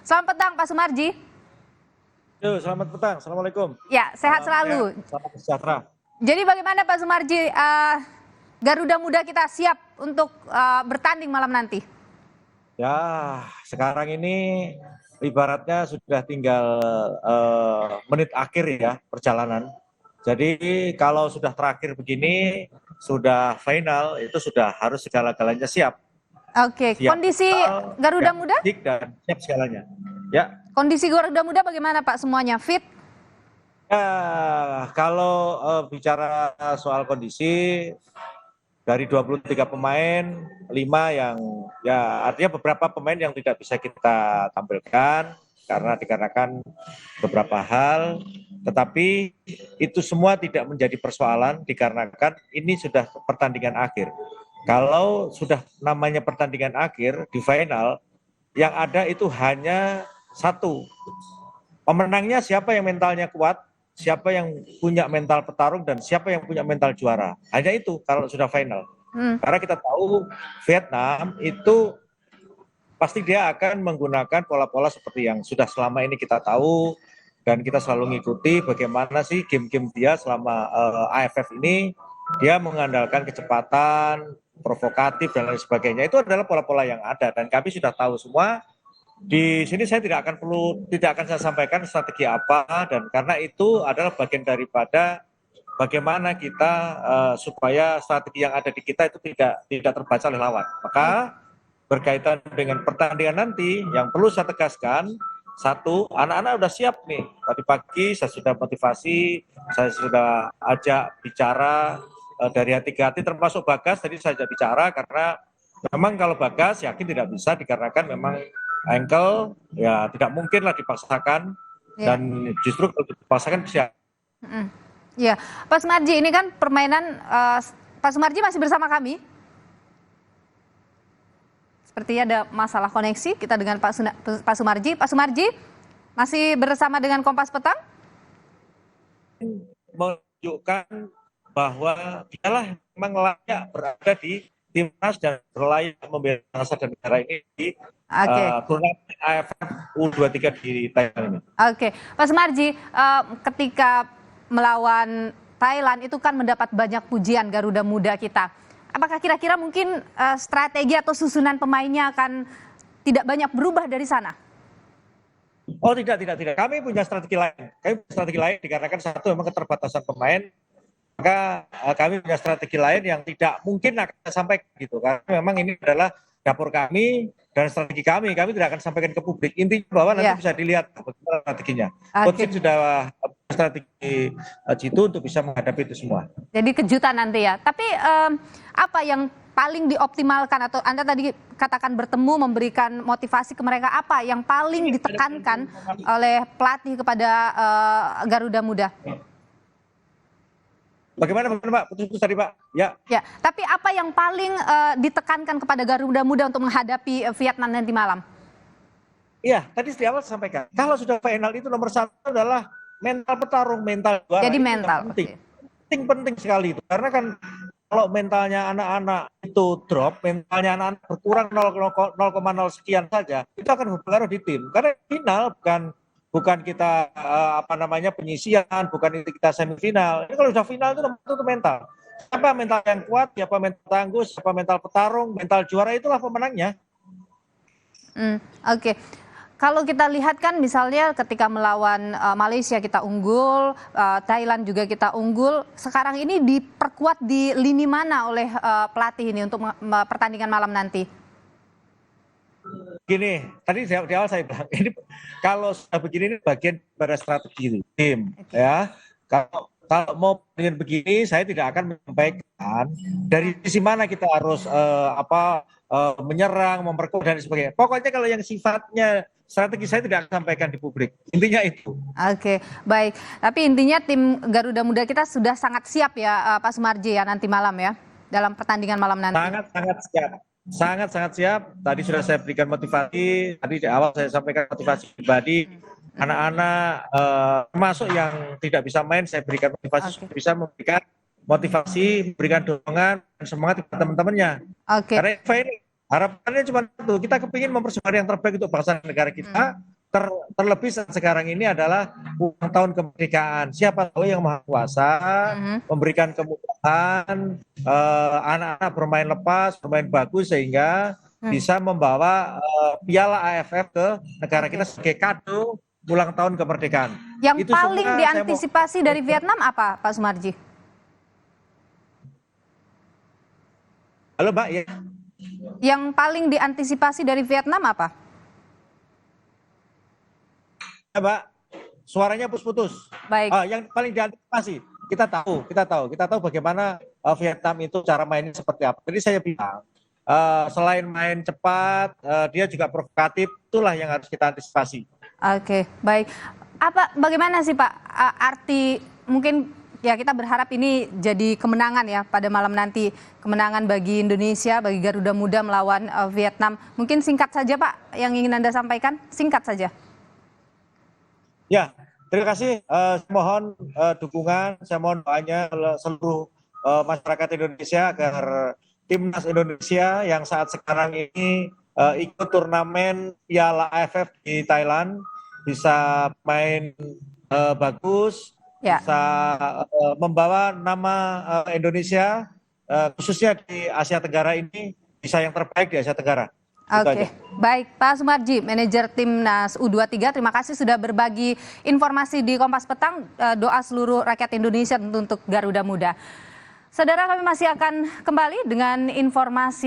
Selamat petang Pak Sumarji. Yo, selamat petang. Assalamualaikum. Ya, sehat selalu. Salam sejahtera. Jadi bagaimana Pak Sumarji, Garuda Muda kita siap untuk bertanding malam nanti? Ya, sekarang ini ibaratnya sudah tinggal menit akhir ya perjalanan. Jadi kalau sudah terakhir begini, sudah final, itu sudah harus segala-galanya siap. Oke, Siap kondisi mental, Garuda siap Muda? fisik, dan siap segalanya. Ya, Kondisi Garuda Muda bagaimana Pak? Semuanya fit? kalau bicara soal kondisi, dari 23 pemain, 5 yang ya artinya beberapa pemain yang tidak bisa kita tampilkan dikarenakan beberapa hal, tetapi itu semua tidak menjadi persoalan dikarenakan ini sudah pertandingan akhir. Kalau sudah namanya pertandingan akhir di final, yang ada itu hanya satu. Pemenangnya siapa yang mentalnya kuat, siapa yang punya mental petarung, dan siapa yang punya mental juara. Hanya itu kalau sudah final. Karena kita tahu Vietnam itu pasti dia akan menggunakan pola-pola seperti yang sudah selama ini kita tahu, dan kita selalu mengikuti bagaimana sih game-game dia selama AFF ini. Dia mengandalkan kecepatan, provokatif, dan lain sebagainya. Itu adalah pola-pola yang ada, dan kami sudah tahu semua. Di sini saya tidak akan saya sampaikan strategi apa, dan karena itu adalah bagian daripada bagaimana kita supaya strategi yang ada di kita itu tidak terbaca oleh lawan. Maka berkaitan dengan pertandingan nanti yang perlu saya tegaskan, satu, anak-anak sudah siap nih. Tadi pagi saya sudah motivasi, saya sudah ajak bicara dari hati ke hati, termasuk Bagas tadi saya ajak bicara, karena memang kalau Bagas yakin tidak bisa dikarenakan memang ankle, ya tidak mungkin lah dipaksakan, dan justru kalau dipaksakan bisa. Ya, Pak Sumarji, ini kan permainan, Pak Sumarji masih bersama kami. Sepertinya ada masalah koneksi kita dengan Pak Sumarji. Pak Sumarji masih bersama dengan Kompas Petang? Menunjukkan bahwa dialah memang layak berada di timnas dan berlayak membela bangsa dan negara ini di turnamen AFF U23 di Thailand ini. Oke, Pak Sumarji, ketika melawan Thailand itu kan mendapat banyak pujian Garuda Muda kita. Apakah kira-kira mungkin strategi atau susunan pemainnya akan tidak banyak berubah dari sana? Oh tidak. Kami punya strategi lain. Dikarenakan satu memang keterbatasan pemain, maka kami punya strategi lain yang tidak mungkin akan saya sampaikan gitu. Karena memang ini adalah dapur kami dan strategi kami tidak akan sampaikan ke publik. Intinya bahwa nanti bisa dilihat bagaimana strateginya. Coach sudah strategi jitu untuk bisa menghadapi itu semua. Jadi kejutan nanti ya. Tapi apa yang paling dioptimalkan, atau Anda tadi katakan bertemu memberikan motivasi ke mereka, apa yang paling ditekankan oleh pelatih kepada Garuda Muda? Bagaimana Pak? Putus tadi Pak. Ya, tapi apa yang paling ditekankan kepada Garuda Muda untuk menghadapi Vietnam nanti malam? Iya, tadi di awal saya sampaikan. Kalau sudah final itu nomor satu adalah mental petarung, mental juara. Jadi mental. Penting sekali itu. Karena kan kalau mentalnya anak-anak itu drop, mentalnya anak-anak berkurang 0,0 sekian saja, itu akan berpengaruh di tim. Karena final bukan kita penyisian, bukan itu kita semifinal. Ini kalau sudah final itu mental. Siapa mental yang kuat, siapa mental tangguh, siapa mental petarung, mental juara, itulah pemenangnya. Oke. Kalau kita lihat kan misalnya ketika melawan Malaysia kita unggul, Thailand juga kita unggul. Sekarang ini diperkuat di lini mana oleh pelatih ini untuk pertandingan malam nanti? Gini, tadi di awal saya bilang, ini kalau sudah begini ini bagian pada strategi tim, ya. Kalau mau dengan begini, saya tidak akan menyampaikan dari sisi mana kita harus menyerang, memperkuat dan sebagainya. Pokoknya kalau yang sifatnya strategi saya tidak akan sampaikan di publik. Intinya itu. Oke, baik. Tapi intinya tim Garuda Muda kita sudah sangat siap ya, Pak Sumarji ya, nanti malam ya, dalam pertandingan malam nanti. Sangat siap. Sangat siap. Tadi sudah saya berikan motivasi. Tadi di awal saya sampaikan motivasi pribadi. Anak-anak termasuk yang tidak bisa main, saya berikan motivasi, bisa memberikan motivasi, memberikan dorongan dan semangat kepada teman-temannya. Karena ini Harapannya cuma itu, kita kepingin mempersembahkan yang terbaik untuk bangsa dan negara kita. Terlebih saat sekarang ini adalah ulang tahun kemerdekaan. Siapa tahu yang Maha Kuasa memberikan kemudahan anak-anak bermain lepas, bermain bagus sehingga bisa membawa piala AFF ke negara kita sebagai kado ulang tahun kemerdekaan. Yang Itu paling semua diantisipasi dari Vietnam apa, Pak Sumarji? Halo Mbak, ya. Yang paling diantisipasi dari Vietnam apa? Ya, Mbak, suaranya putus-putus. Baik. Yang paling diantisipasi, kita tahu bagaimana Vietnam itu cara mainnya seperti apa. Jadi saya bilang, selain main cepat, dia juga provokatif, itulah yang harus kita antisipasi. Oke, baik. Bagaimana sih Pak arti mungkin ya kita berharap ini jadi kemenangan ya pada malam nanti, kemenangan bagi Indonesia, bagi Garuda Muda melawan Vietnam. Mungkin singkat saja Pak yang ingin Anda sampaikan, singkat saja. Ya, terima kasih. Saya mohon dukungan, saya mohon doanya seluruh masyarakat Indonesia agar timnas Indonesia yang saat sekarang ini ikut turnamen Piala AFF di Thailand bisa main bagus, bisa membawa nama Indonesia khususnya di Asia Tenggara ini bisa yang terbaik di Asia Tenggara. Oke, baik Pak Sumarji, manajer Timnas U23, terima kasih sudah berbagi informasi di Kompas Petang. Doa seluruh rakyat Indonesia untuk Garuda Muda. Saudara, kami masih akan kembali dengan informasi